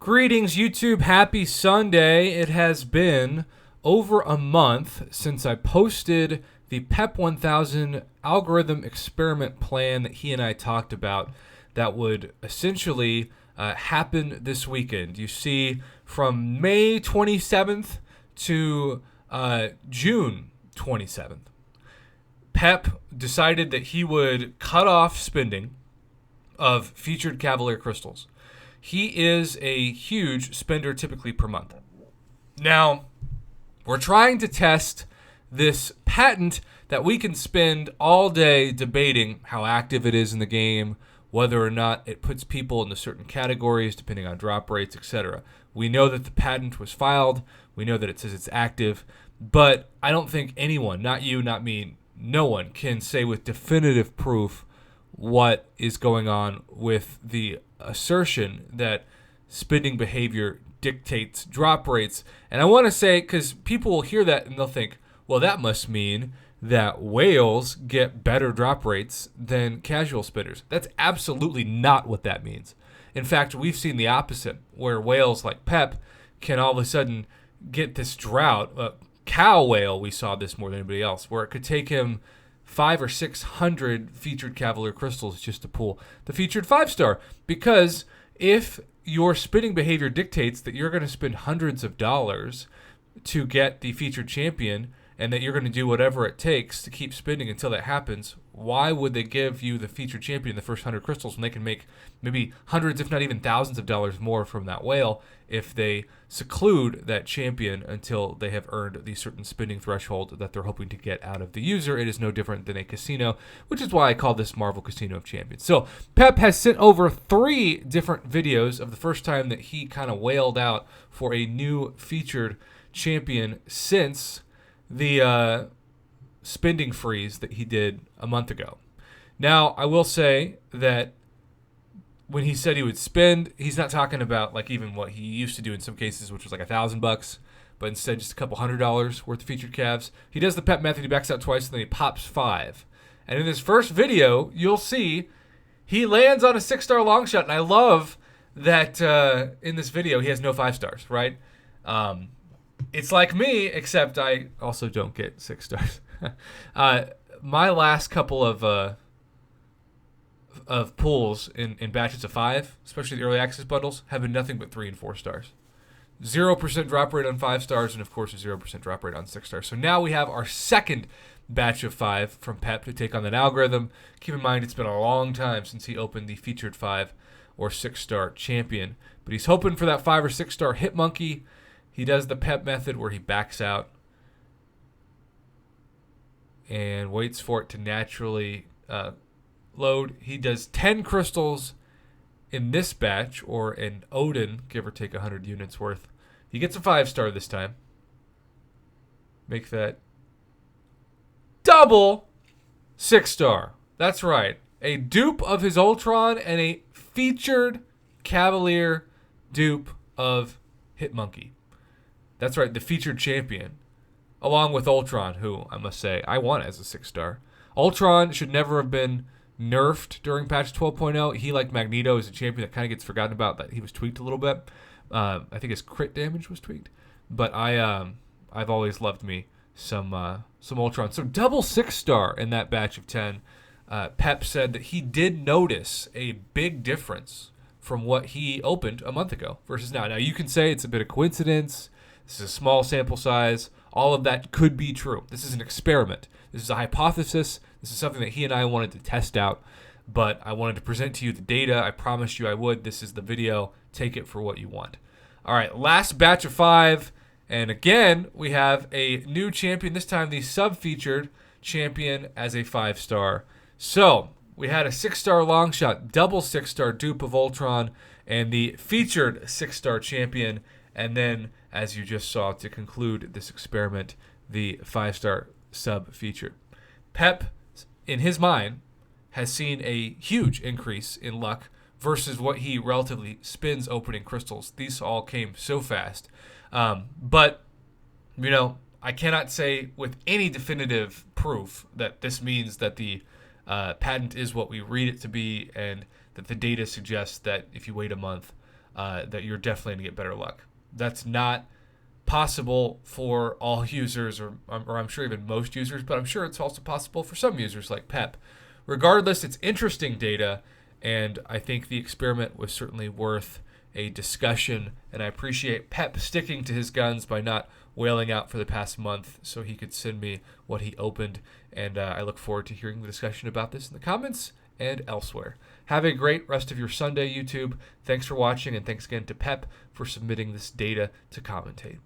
Greetings, YouTube. Happy Sunday. It has been over a month since I posted the PEP 1000 algorithm experiment plan that he and I talked about that would essentially happen this weekend. You see, from May 27th to June 27th, PEP decided that he would cut off spending of featured Cavalier crystals. He is a huge spender typically per month. Now, we're trying to test this patent that we can spend all day debating how active it is in the game, whether or not it puts people into certain categories depending on drop rates, etc. We know that the patent was filed. We know that it says it's active. But I don't think anyone, not you, not me, no one can say with definitive proof what is going on with the assertion that spending behavior dictates drop rates. And I want to say, because people will hear that and they'll think, well, that must mean that whales get better drop rates than casual spenders. That's absolutely not what that means. In fact, we've seen the opposite, where whales like PEP can all of a sudden get this drought. Cow whale, we saw this more than anybody else, where it could take him 500 or 600 featured Cavalier crystals just to pull the featured 5-star. Because if your spending behavior dictates that you're going to spend hundreds of dollars to get the featured champion and that you're going to do whatever it takes to keep spending until that happens, why would they give you the featured champion the first 100 crystals when they can make maybe hundreds, if not even thousands of dollars more from that whale if they seclude that champion until they have earned the certain spending threshold that they're hoping to get out of the user? It is no different than a casino, which is why I call this Marvel Casino of Champions. So PEP has sent over 3 different videos of the first time that he kind of wailed out for a new featured champion since the spending freeze that he did a month ago. Now, I will say that when he said he would spend, he's not talking about like even what he used to do in some cases, which was like $1,000, but instead just a couple $100 worth of featured calves. He does the PEP method. He backs out twice, and then he pops 5. And in this first video, you'll see he lands on a 6-star long shot, and I love that in this video he has no 5 stars, right? It's like me, except I also don't get 6 stars. My last couple of pulls in batches of 5, especially the early access bundles, have been nothing but 3 and 4 stars. 0% drop rate on 5 stars, and of course a 0% drop rate on 6 stars. So now we have our second batch of 5 from PEP to take on that algorithm. Keep in mind, it's been a long time since he opened the featured 5 or 6-star champion, but he's hoping for that 5 or 6-star hit monkey. He does the PEP method where he backs out and waits for it to naturally load. He does 10 crystals in this batch, or an Odin, give or take 100 units worth. He gets a 5-star this time. Make that double 6-star. That's right. A dupe of his Ultron and a featured Cavalier dupe of Hitmonkey. That's right, the featured champion, along with Ultron, who I must say I want as a 6-star. Ultron should never have been nerfed during patch 12.0. He, like Magneto, is a champion that kind of gets forgotten about, that he was tweaked a little bit. I think his crit damage was tweaked, but I've always loved me some Ultron. So double 6-star in that batch of 10. PEP said that he did notice a big difference from what he opened a month ago versus now. Now you can say it's a bit of coincidence. This is a small sample size. All of that could be true. This is an experiment. This is a hypothesis. This is something that he and I wanted to test out, but I wanted to present to you the data. I promised you I would. This is the video. Take it for what you want. All right, last batch of 5, and again, we have a new champion, this time the sub-featured champion as a 5-star. So we had a 6-star long shot, double 6-star dupe of Ultron, and the featured 6-star champion, and then, as you just saw, to conclude this experiment, the 5-star sub-featured. PEP, in his mind, has seen a huge increase in luck versus what he relatively spends opening crystals. These all came so fast. But, you know, I cannot say with any definitive proof that this means that the patent is what we read it to be, and that the data suggests that if you wait a month, that you're definitely going to get better luck. That's not possible for all users, or I'm sure even most users, but I'm sure it's also possible for some users like Pep. Regardless, it's interesting data, and I think the experiment was certainly worth a discussion, and I appreciate Pep sticking to his guns by not wailing out for the past month so he could send me what he opened, and I look forward to hearing the discussion about this in the comments and elsewhere. Have a great rest of your Sunday, YouTube. Thanks for watching, and thanks again to Pep for submitting this data to commentate.